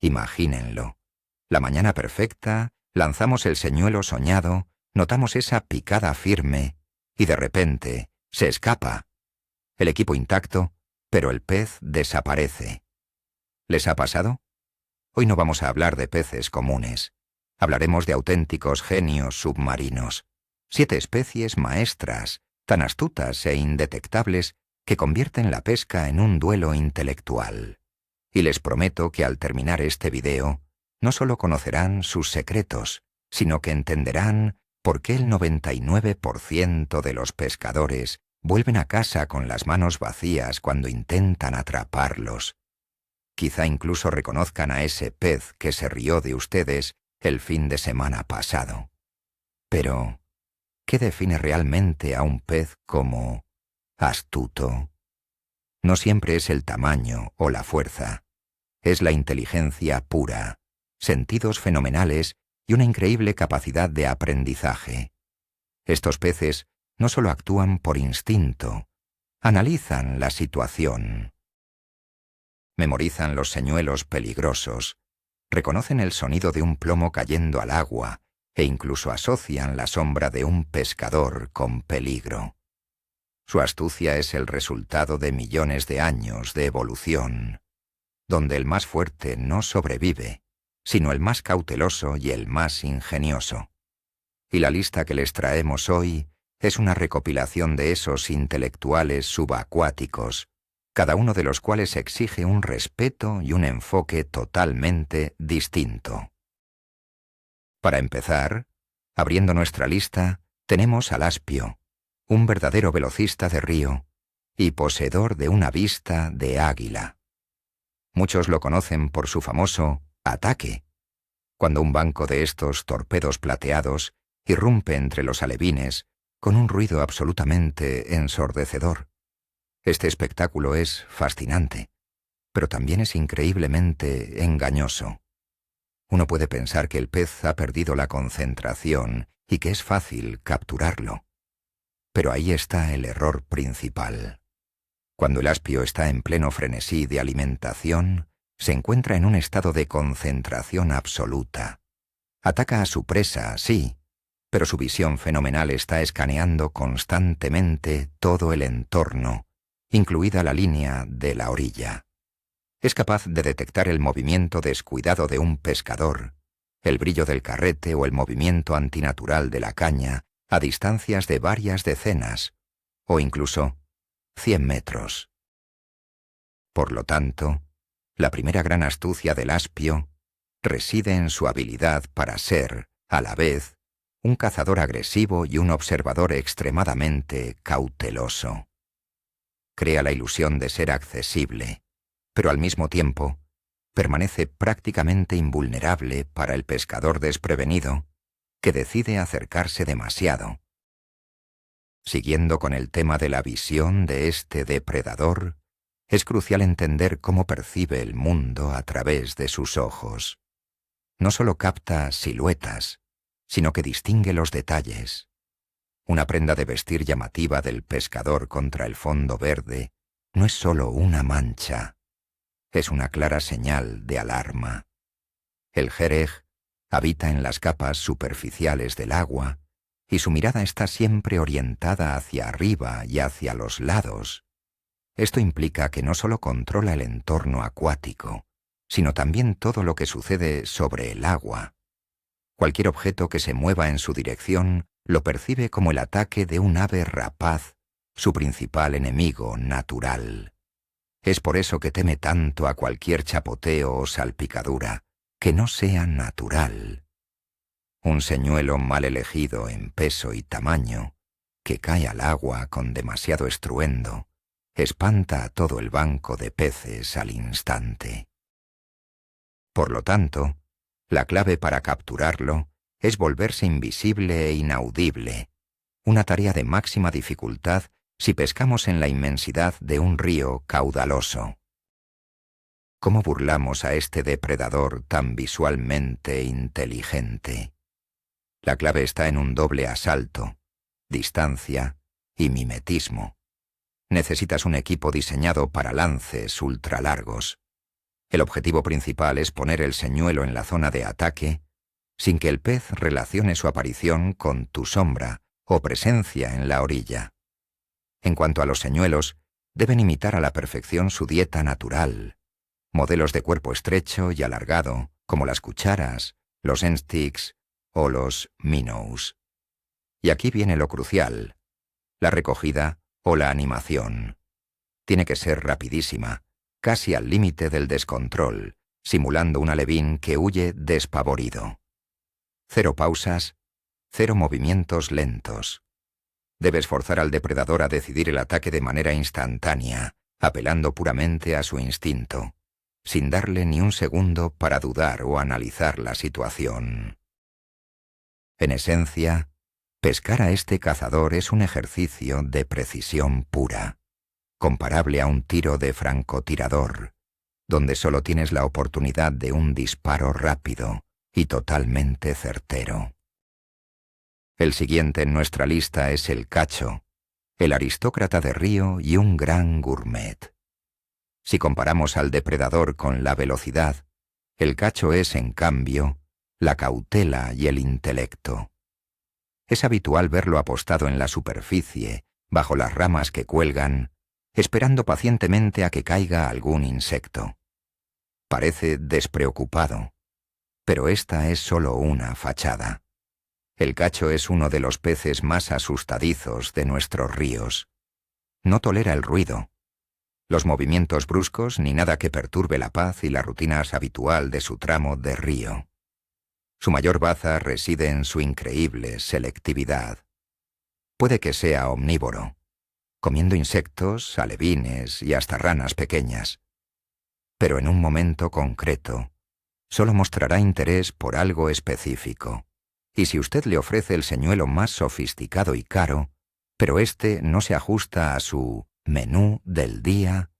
Imagínenlo. La mañana perfecta, lanzamos el señuelo soñado, notamos esa picada firme y de repente se escapa. El equipo intacto, pero el pez desaparece. ¿Les ha pasado? Hoy no vamos a hablar de peces comunes. Hablaremos de auténticos genios submarinos. 7 especies maestras, tan astutas e indetectables que convierten la pesca en un duelo intelectual. Y les prometo que al terminar este video, no solo conocerán sus secretos, sino que entenderán por qué el 99% de los pescadores vuelven a casa con las manos vacías cuando intentan atraparlos. Quizá incluso reconozcan a ese pez que se rió de ustedes el fin de semana pasado. Pero, ¿qué define realmente a un pez como astuto? No siempre es el tamaño o la fuerza. Es la inteligencia pura, sentidos fenomenales y una increíble capacidad de aprendizaje. Estos peces no solo actúan por instinto, analizan la situación. Memorizan los señuelos peligrosos, reconocen el sonido de un plomo cayendo al agua e incluso asocian la sombra de un pescador con peligro. Su astucia es el resultado de millones de años de evolución, donde el más fuerte no sobrevive, sino el más cauteloso y el más ingenioso. Y la lista que les traemos hoy es una recopilación de esos intelectuales subacuáticos, cada uno de los cuales exige un respeto y un enfoque totalmente distinto. Para empezar, abriendo nuestra lista, tenemos al aspio, un verdadero velocista de río y poseedor de una vista de águila. Muchos lo conocen por su famoso ataque, cuando un banco de estos torpedos plateados irrumpe entre los alevines con un ruido absolutamente ensordecedor. Este espectáculo es fascinante, pero también es increíblemente engañoso. Uno puede pensar que el pez ha perdido la concentración y que es fácil capturarlo. Pero ahí está el error principal. Cuando el aspio está en pleno frenesí de alimentación, se encuentra en un estado de concentración absoluta. Ataca a su presa, sí, pero su visión fenomenal está escaneando constantemente todo el entorno, incluida la línea de la orilla. Es capaz de detectar el movimiento descuidado de un pescador, el brillo del carrete o el movimiento antinatural de la caña a distancias de varias decenas, o incluso 100 metros. Por lo tanto, la primera gran astucia del aspio reside en su habilidad para ser, a la vez, un cazador agresivo y un observador extremadamente cauteloso. Crea la ilusión de ser accesible, pero al mismo tiempo permanece prácticamente invulnerable para el pescador desprevenido que decide acercarse demasiado. Siguiendo con el tema de la visión de este depredador, es crucial entender cómo percibe el mundo a través de sus ojos. No solo capta siluetas, sino que distingue los detalles. Una prenda de vestir llamativa del pescador contra el fondo verde no es solo una mancha, es una clara señal de alarma. El jerej habita en las capas superficiales del agua y su mirada está siempre orientada hacia arriba y hacia los lados. Esto implica que no solo controla el entorno acuático, sino también todo lo que sucede sobre el agua. Cualquier objeto que se mueva en su dirección lo percibe como el ataque de un ave rapaz, su principal enemigo natural. Es por eso que teme tanto a cualquier chapoteo o salpicadura que no sea natural. Un señuelo mal elegido en peso y tamaño, que cae al agua con demasiado estruendo, espanta a todo el banco de peces al instante. Por lo tanto, la clave para capturarlo es volverse invisible e inaudible, una tarea de máxima dificultad si pescamos en la inmensidad de un río caudaloso. ¿Cómo burlamos a este depredador tan visualmente inteligente? La clave está en un doble asalto, distancia y mimetismo. Necesitas un equipo diseñado para lances ultralargos. El objetivo principal es poner el señuelo en la zona de ataque sin que el pez relacione su aparición con tu sombra o presencia en la orilla. En cuanto a los señuelos, deben imitar a la perfección su dieta natural, modelos de cuerpo estrecho y alargado, como las cucharas, los endsticks o los minnows. Y aquí viene lo crucial, la recogida o la animación. Tiene que ser rapidísima, casi al límite del descontrol, simulando un alevín que huye despavorido. 0 pausas, 0 movimientos lentos. Debes forzar al depredador a decidir el ataque de manera instantánea, apelando puramente a su instinto, sin darle ni un segundo para dudar o analizar la situación. En esencia, pescar a este cazador es un ejercicio de precisión pura, comparable a un tiro de francotirador, donde solo tienes la oportunidad de un disparo rápido y totalmente certero. El siguiente en nuestra lista es el cacho, el aristócrata de río y un gran gourmet. Si comparamos al depredador con la velocidad, el cacho es, en cambio, la cautela y el intelecto. Es habitual verlo apostado en la superficie, bajo las ramas que cuelgan, esperando pacientemente a que caiga algún insecto. Parece despreocupado, pero esta es solo una fachada. El cacho es uno de los peces más asustadizos de nuestros ríos. No tolera el ruido, los movimientos bruscos ni nada que perturbe la paz y la rutina habitual de su tramo de río. Su mayor baza reside en su increíble selectividad. Puede que sea omnívoro, comiendo insectos, alevines y hasta ranas pequeñas. Pero en un momento concreto, solo mostrará interés por algo específico. Y si usted le ofrece el señuelo más sofisticado y caro, pero este no se ajusta a su menú del día,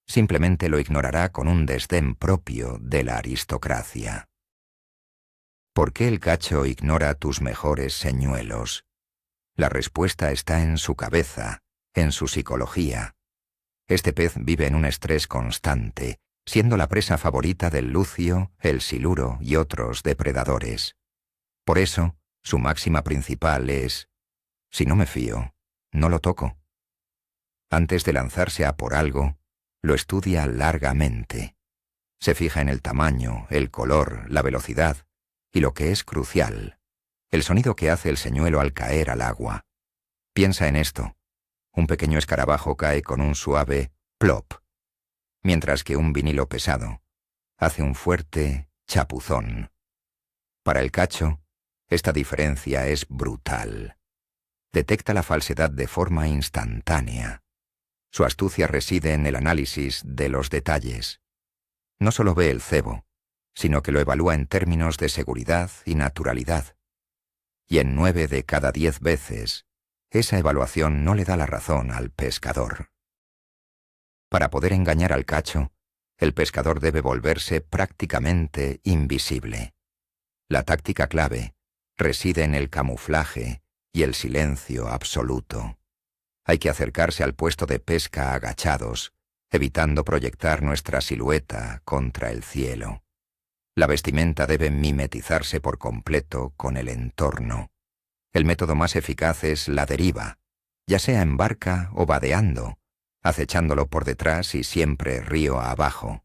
simplemente lo ignorará con un desdén propio de la aristocracia. ¿Por qué el cacho ignora tus mejores señuelos? La respuesta está en su cabeza, en su psicología. Este pez vive en un estrés constante, siendo la presa favorita del lucio, el siluro y otros depredadores. Por eso, su máxima principal es: si no me fío, no lo toco. Antes de lanzarse a por algo, lo estudia largamente. Se fija en el tamaño, el color, la velocidad y, lo que es crucial, el sonido que hace el señuelo al caer al agua. Piensa en esto. Un pequeño escarabajo cae con un suave plop, mientras que un vinilo pesado hace un fuerte chapuzón. Para el cacho, esta diferencia es brutal. Detecta la falsedad de forma instantánea. Su astucia reside en el análisis de los detalles. No solo ve el cebo, sino que lo evalúa en términos de seguridad y naturalidad. Y en 9 de cada 10 veces, esa evaluación no le da la razón al pescador. Para poder engañar al cacho, el pescador debe volverse prácticamente invisible. La táctica clave reside en el camuflaje y el silencio absoluto. Hay que acercarse al puesto de pesca agachados, evitando proyectar nuestra silueta contra el cielo. La vestimenta debe mimetizarse por completo con el entorno. El método más eficaz es la deriva, ya sea en barca o vadeando, acechándolo por detrás y siempre río abajo.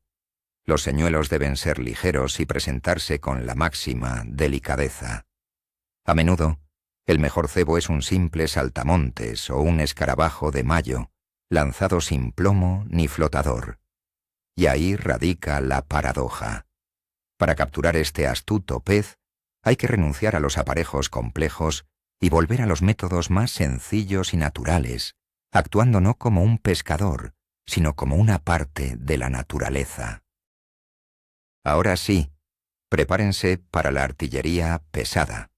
Los señuelos deben ser ligeros y presentarse con la máxima delicadeza. A menudo, el mejor cebo es un simple saltamontes o un escarabajo de mayo, lanzado sin plomo ni flotador. Y ahí radica la paradoja. Para capturar este astuto pez, hay que renunciar a los aparejos complejos y volver a los métodos más sencillos y naturales, actuando no como un pescador, sino como una parte de la naturaleza. Ahora sí, prepárense para la artillería pesada.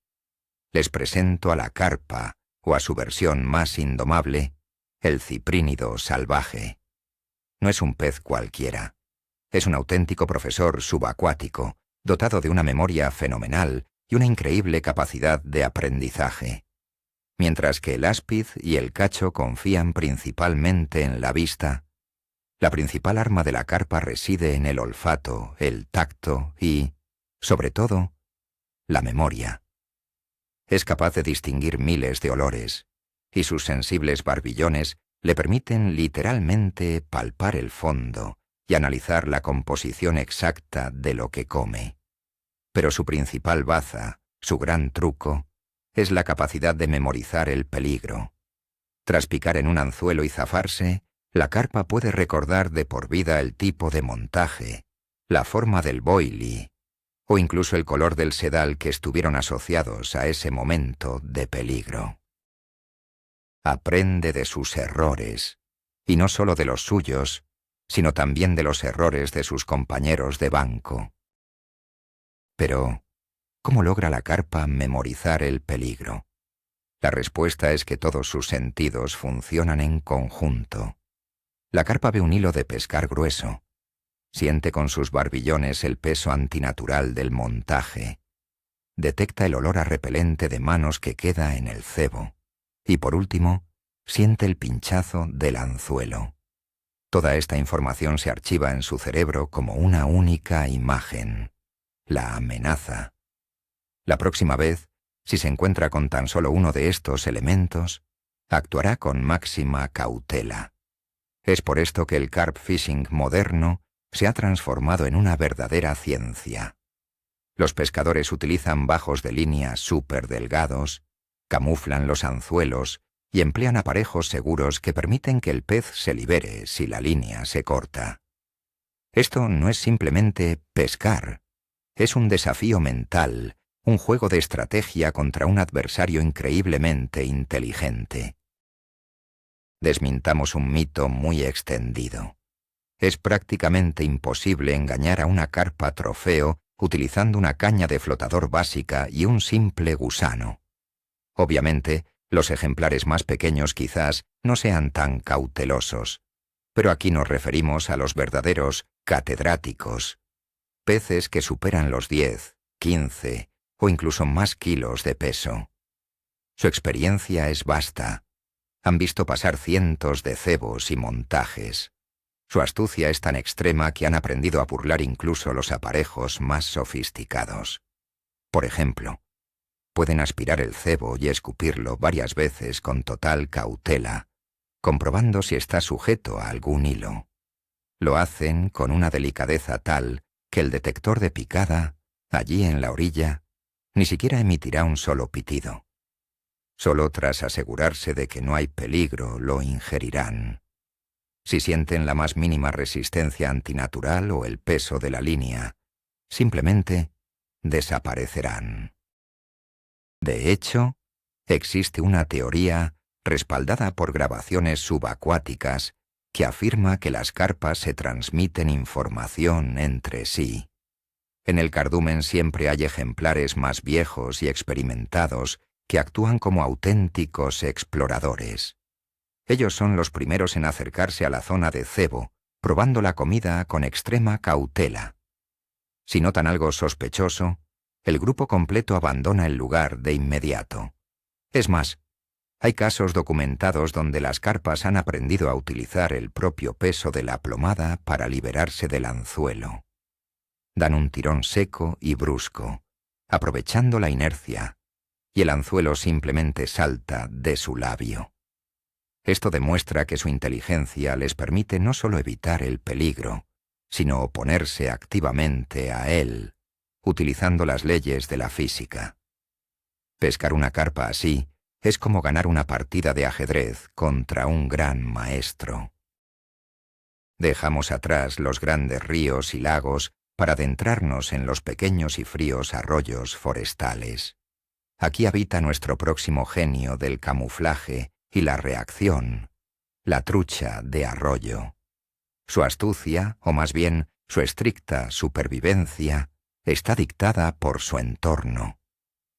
Les presento a la carpa, o a su versión más indomable, el ciprínido salvaje. No es un pez cualquiera. Es un auténtico profesor subacuático, dotado de una memoria fenomenal y una increíble capacidad de aprendizaje. Mientras que el áspid y el cacho confían principalmente en la vista, La principal arma de la carpa reside en el olfato, el tacto y, sobre todo, la memoria. Es capaz de distinguir miles de olores, y sus sensibles barbillones le permiten literalmente palpar el fondo y analizar la composición exacta de lo que come. Pero su principal baza, su gran truco, es la capacidad de memorizar el peligro. Tras picar en un anzuelo y zafarse, la carpa puede recordar de por vida el tipo de montaje, la forma del boilie, o incluso el color del sedal que estuvieron asociados a ese momento de peligro. Aprende de sus errores, y no solo de los suyos, sino también de los errores de sus compañeros de banco. Pero, ¿cómo logra la carpa memorizar el peligro? La respuesta es que todos sus sentidos funcionan en conjunto. La carpa ve un hilo de pescar grueso. Siente con sus barbillones el peso antinatural del montaje. Detecta el olor a repelente de manos que queda en el cebo. Y por último, siente el pinchazo del anzuelo. Toda esta información se archiva en su cerebro como una única imagen. La amenaza. La próxima vez, si se encuentra con tan solo uno de estos elementos, actuará con máxima cautela. Es por esto que el carp fishing moderno se ha transformado en una verdadera ciencia. Los pescadores utilizan bajos de línea súper delgados, camuflan los anzuelos y emplean aparejos seguros que permiten que el pez se libere si la línea se corta. Esto no es simplemente pescar, es un desafío mental, un juego de estrategia contra un adversario increíblemente inteligente. Desmintamos un mito muy extendido. Es prácticamente imposible engañar a una carpa trofeo utilizando una caña de flotador básica y un simple gusano. Obviamente, los ejemplares más pequeños quizás no sean tan cautelosos, pero aquí nos referimos a los verdaderos catedráticos, peces que superan los 10, 15 o incluso más kilos de peso. Su experiencia es vasta. Han visto pasar cientos de cebos y montajes. Su astucia es tan extrema que han aprendido a burlar incluso los aparejos más sofisticados. Por ejemplo, pueden aspirar el cebo y escupirlo varias veces con total cautela, comprobando si está sujeto a algún hilo. Lo hacen con una delicadeza tal que el detector de picada, allí en la orilla, ni siquiera emitirá un solo pitido. Solo tras asegurarse de que no hay peligro lo ingerirán. Si sienten la más mínima resistencia antinatural o el peso de la línea, simplemente desaparecerán. De hecho, existe una teoría respaldada por grabaciones subacuáticas que afirma que las carpas se transmiten información entre sí. En el cardumen siempre hay ejemplares más viejos y experimentados que actúan como auténticos exploradores. Ellos son los primeros en acercarse a la zona de cebo, probando la comida con extrema cautela. Si notan algo sospechoso, el grupo completo abandona el lugar de inmediato. Es más, hay casos documentados donde las carpas han aprendido a utilizar el propio peso de la plomada para liberarse del anzuelo. Dan un tirón seco y brusco, aprovechando la inercia, y el anzuelo simplemente salta de su labio. Esto demuestra que su inteligencia les permite no solo evitar el peligro, sino oponerse activamente a él, utilizando las leyes de la física. Pescar una carpa así es como ganar una partida de ajedrez contra un gran maestro. Dejamos atrás los grandes ríos y lagos para adentrarnos en los pequeños y fríos arroyos forestales. Aquí habita nuestro próximo genio del camuflaje y la reacción, la trucha de arroyo. Su astucia, o más bien su estricta supervivencia, está dictada por su entorno.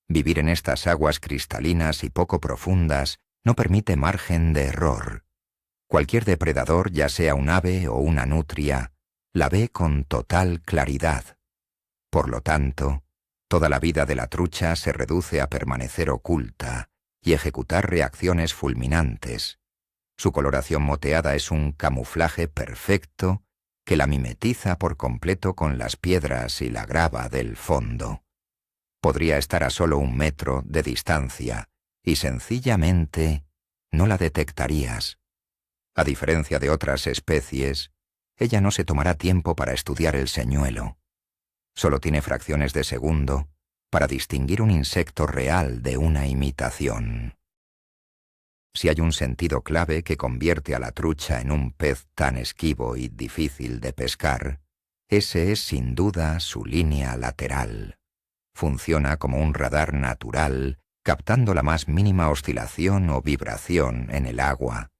Vivir en estas aguas cristalinas y poco profundas no permite margen de error. Cualquier depredador, ya sea un ave o una nutria, la ve con total claridad. Por lo tanto, toda la vida de la trucha se reduce a permanecer oculta y ejecutar reacciones fulminantes, Su coloración moteada es un camuflaje perfecto que la mimetiza por completo con las piedras y la grava del fondo. Podría estar a solo 1 metro de distancia y sencillamente no la detectarías. A diferencia de otras especies, ella no se tomará tiempo para estudiar el señuelo. Solo tiene fracciones de segundo para distinguir un insecto real de una imitación. Si hay un sentido clave que convierte a la trucha en un pez tan esquivo y difícil de pescar, ese es sin duda su línea lateral. Funciona como un radar natural, captando la más mínima oscilación o vibración en el agua.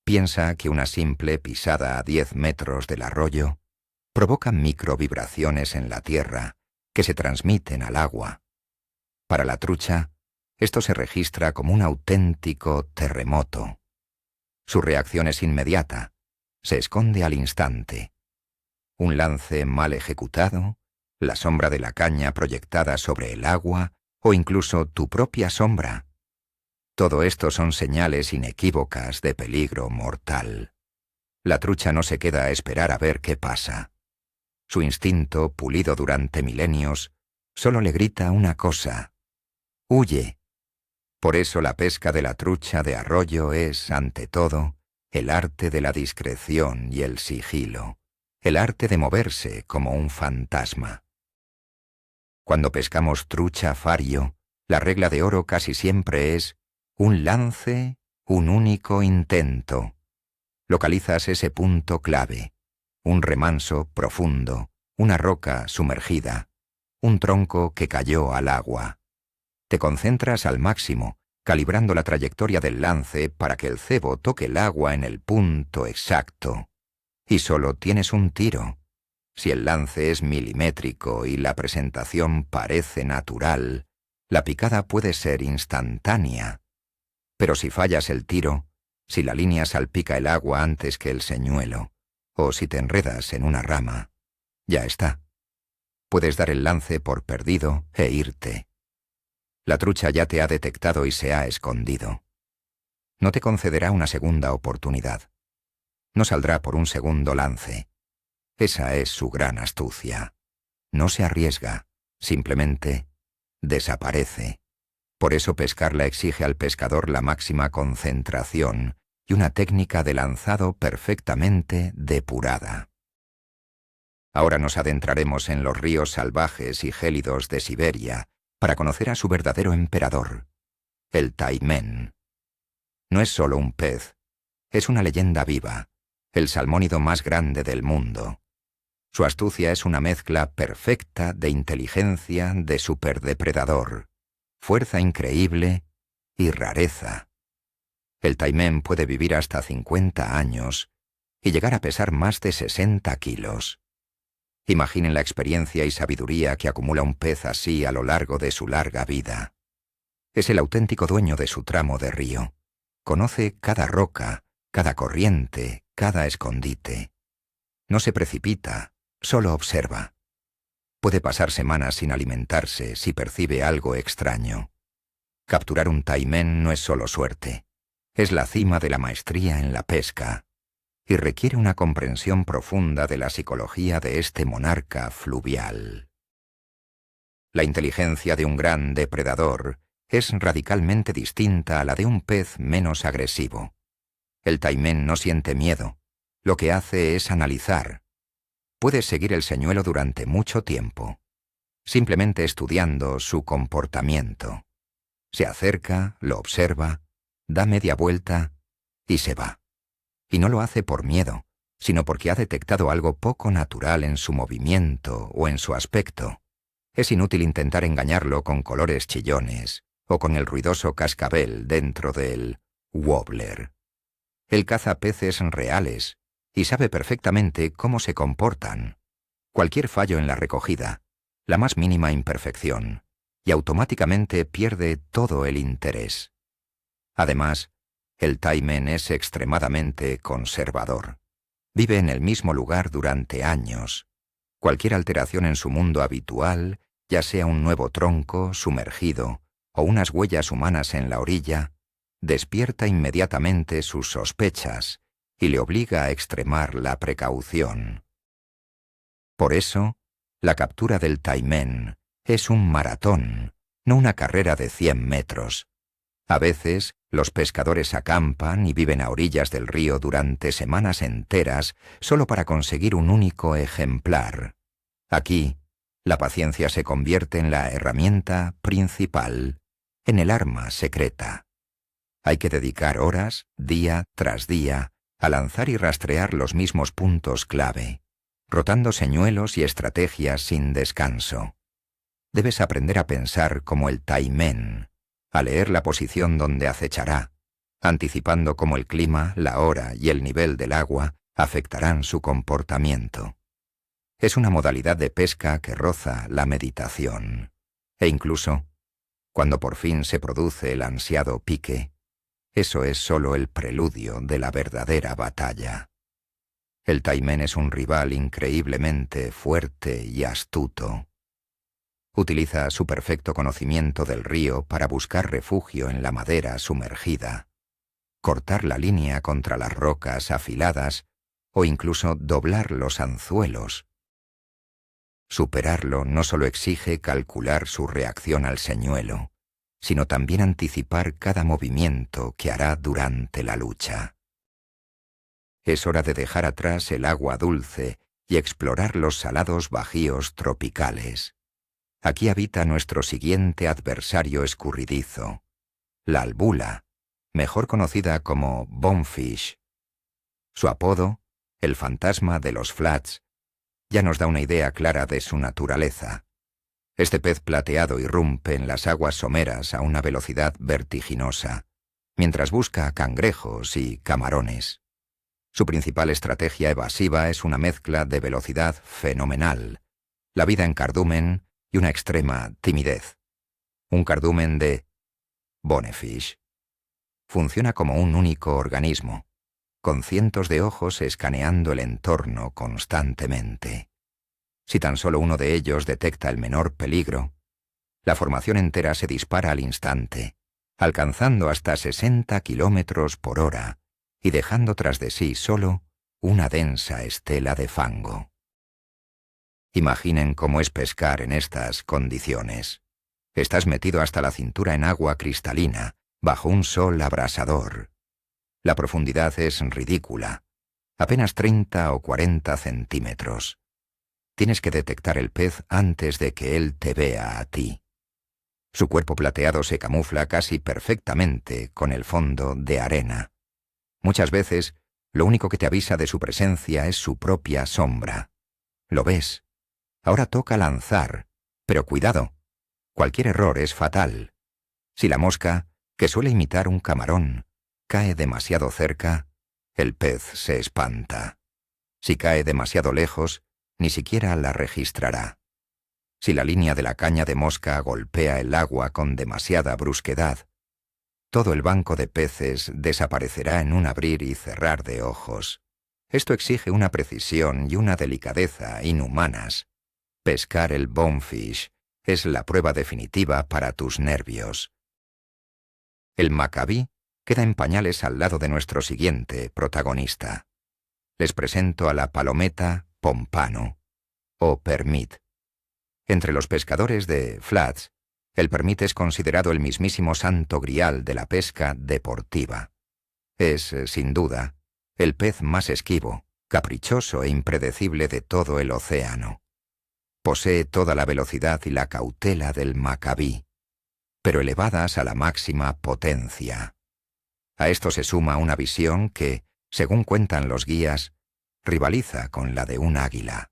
Piensa que una simple pisada a 10 metros del arroyo provoca microvibraciones en la tierra que se transmiten al agua. Para la trucha, esto se registra como un auténtico terremoto. Su reacción es inmediata, se esconde al instante. Un lance mal ejecutado, la sombra de la caña proyectada sobre el agua o incluso tu propia sombra. Todo esto son señales inequívocas de peligro mortal. La trucha no se queda a esperar a ver qué pasa. Su instinto, pulido durante milenios, solo le grita una cosa: huye. Por eso la pesca de la trucha de arroyo es, ante todo, el arte de la discreción y el sigilo, el arte de moverse como un fantasma. Cuando pescamos trucha fario, la regla de oro casi siempre es un lance, un único intento. Localizas ese punto clave, un remanso profundo, una roca sumergida, un tronco que cayó al agua. Te concentras al máximo, calibrando la trayectoria del lance para que el cebo toque el agua en el punto exacto. Y solo tienes un tiro. Si el lance es milimétrico y la presentación parece natural, la picada puede ser instantánea. Pero si fallas el tiro, si la línea salpica el agua antes que el señuelo, o si te enredas en una rama, ya está. Puedes dar el lance por perdido e irte. La trucha ya te ha detectado y se ha escondido. No te concederá una segunda oportunidad. No saldrá por un segundo lance. Esa es su gran astucia. No se arriesga, simplemente desaparece. Por eso pescarla exige al pescador la máxima concentración y una técnica de lanzado perfectamente depurada. Ahora nos adentraremos en los ríos salvajes y gélidos de Siberia para conocer a su verdadero emperador, el taimén. No es solo un pez, es una leyenda viva, el salmónido más grande del mundo. Su astucia es una mezcla perfecta de inteligencia de superdepredador, fuerza increíble y rareza. El taimén puede vivir hasta 50 años y llegar a pesar más de 60 kilos. Imaginen la experiencia y sabiduría que acumula un pez así a lo largo de su larga vida. Es el auténtico dueño de su tramo de río. Conoce cada roca, cada corriente, cada escondite. No se precipita, solo observa. Puede pasar semanas sin alimentarse si percibe algo extraño. Capturar un taimén no es solo suerte. Es la cima de la maestría en la pesca y requiere una comprensión profunda de la psicología de este monarca fluvial. La inteligencia de un gran depredador es radicalmente distinta a la de un pez menos agresivo. El taimén no siente miedo, lo que hace es analizar. Puede seguir el señuelo durante mucho tiempo, simplemente estudiando su comportamiento. Se acerca, lo observa, da media vuelta y se va. Y no lo hace por miedo, sino porque ha detectado algo poco natural en su movimiento o en su aspecto. Es inútil intentar engañarlo con colores chillones o con el ruidoso cascabel dentro del wobbler. Él caza peces reales y sabe perfectamente cómo se comportan. Cualquier fallo en la recogida, la más mínima imperfección, y automáticamente pierde todo el interés. Además, el taimén es extremadamente conservador. Vive en el mismo lugar durante años. Cualquier alteración en su mundo habitual, ya sea un nuevo tronco sumergido o unas huellas humanas en la orilla, despierta inmediatamente sus sospechas y le obliga a extremar la precaución. Por eso, la captura del taimen es un maratón, no una carrera de 100 metros. A veces, los pescadores acampan y viven a orillas del río durante semanas enteras solo para conseguir un único ejemplar. Aquí, la paciencia se convierte en la herramienta principal, en el arma secreta. Hay que dedicar horas, día tras día, a lanzar y rastrear los mismos puntos clave, rotando señuelos y estrategias sin descanso. Debes aprender a pensar como el taimen, a leer la posición donde acechará, anticipando cómo el clima, la hora y el nivel del agua afectarán su comportamiento. Es una modalidad de pesca que roza la meditación. E incluso, cuando por fin se produce el ansiado pique, eso es solo el preludio de la verdadera batalla. El taimen es un rival increíblemente fuerte y astuto. Utiliza su perfecto conocimiento del río para buscar refugio en la madera sumergida, cortar la línea contra las rocas afiladas o incluso doblar los anzuelos. Superarlo no solo exige calcular su reacción al señuelo, sino también anticipar cada movimiento que hará durante la lucha. Es hora de dejar atrás el agua dulce y explorar los salados bajíos tropicales. Aquí habita nuestro siguiente adversario escurridizo, la albula, mejor conocida como bonefish. Su apodo, el fantasma de los flats, ya nos da una idea clara de su naturaleza. Este pez plateado irrumpe en las aguas someras a una velocidad vertiginosa, mientras busca cangrejos y camarones. Su principal estrategia evasiva es una mezcla de velocidad fenomenal, la vida en cardumen y una extrema timidez. Un cardumen de bonefish funciona como un único organismo, con cientos de ojos escaneando el entorno constantemente. Si tan solo uno de ellos detecta el menor peligro, la formación entera se dispara al instante, alcanzando hasta 60 kilómetros por hora y dejando tras de sí solo una densa estela de fango. Imaginen cómo es pescar en estas condiciones. Estás metido hasta la cintura en agua cristalina, bajo un sol abrasador. La profundidad es ridícula, apenas 30 o 40 centímetros. Tienes que detectar el pez antes de que él te vea a ti. Su cuerpo plateado se camufla casi perfectamente con el fondo de arena. Muchas veces, lo único que te avisa de su presencia es su propia sombra. Lo ves. Ahora toca lanzar, pero cuidado. Cualquier error es fatal. Si la mosca, que suele imitar un camarón, cae demasiado cerca, el pez se espanta. Si cae demasiado lejos, ni siquiera la registrará. Si la línea de la caña de mosca golpea el agua con demasiada brusquedad, todo el banco de peces desaparecerá en un abrir y cerrar de ojos. Esto exige una precisión y una delicadeza inhumanas. Pescar el bonefish es la prueba definitiva para tus nervios. El macabí queda en pañales al lado de nuestro siguiente protagonista. Les presento a la palometa pompano, o permit. Entre los pescadores de flats, el permit es considerado el mismísimo santo grial de la pesca deportiva. Es, sin duda, el pez más esquivo, caprichoso e impredecible de todo el océano. Posee toda la velocidad y la cautela del macabí, pero elevadas a la máxima potencia. A esto se suma una visión que, según cuentan los guías, rivaliza con la de un águila.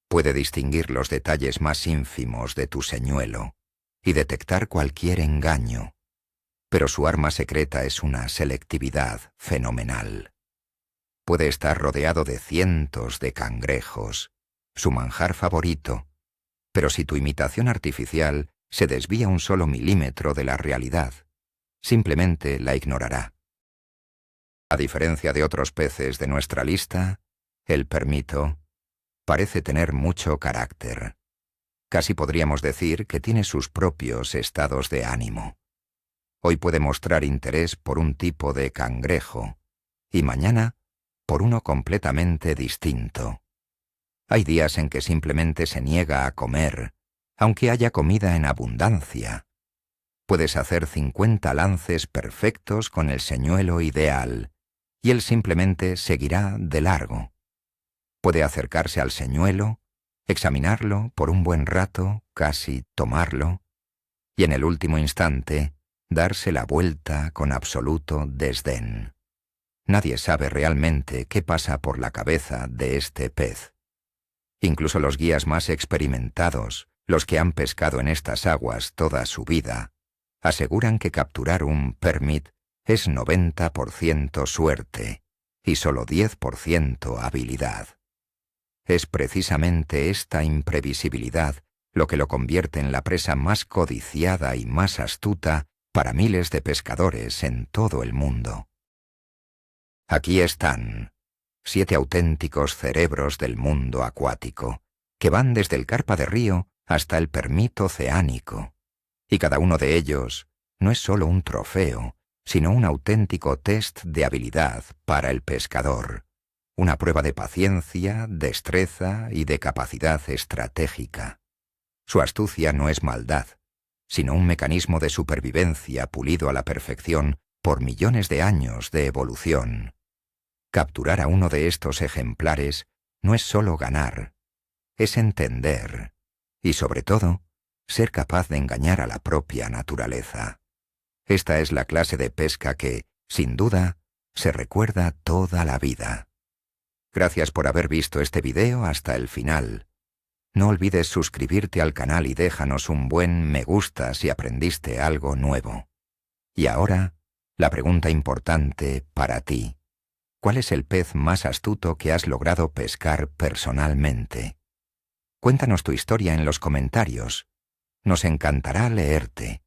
Puede distinguir los detalles más ínfimos de tu señuelo y detectar cualquier engaño, pero su arma secreta es una selectividad fenomenal. Puede estar rodeado de cientos de cangrejos, su manjar favorito, pero si tu imitación artificial se desvía un solo milímetro de la realidad, simplemente la ignorará. A diferencia de otros peces de nuestra lista, el permito parece tener mucho carácter. Casi podríamos decir que tiene sus propios estados de ánimo. Hoy puede mostrar interés por un tipo de cangrejo y mañana por uno completamente distinto. Hay días en que simplemente se niega a comer, aunque haya comida en abundancia. Puedes hacer 50 lances perfectos con el señuelo ideal, y él simplemente seguirá de largo. Puede acercarse al señuelo, examinarlo por un buen rato, casi tomarlo, y en el último instante darse la vuelta con absoluto desdén. Nadie sabe realmente qué pasa por la cabeza de este pez. Incluso los guías más experimentados, los que han pescado en estas aguas toda su vida, aseguran que capturar un permit es 90% suerte y solo 10% habilidad. Es precisamente esta imprevisibilidad lo que lo convierte en la presa más codiciada y más astuta para miles de pescadores en todo el mundo. Aquí están 7 auténticos cerebros del mundo acuático, que van desde el carpa de río hasta el permit oceánico, y cada uno de ellos no es solo un trofeo, sino un auténtico test de habilidad para el pescador, una prueba de paciencia, destreza y de capacidad estratégica. Su astucia no es maldad, sino un mecanismo de supervivencia pulido a la perfección por millones de años de evolución. Capturar a uno de estos ejemplares no es solo ganar, es entender y, sobre todo, ser capaz de engañar a la propia naturaleza. Esta es la clase de pesca que, sin duda, se recuerda toda la vida. Gracias por haber visto este video hasta el final. No olvides suscribirte al canal y déjanos un buen me gusta si aprendiste algo nuevo. Y ahora, la pregunta importante para ti. ¿Cuál es el pez más astuto que has logrado pescar personalmente? Cuéntanos tu historia en los comentarios. Nos encantará leerte.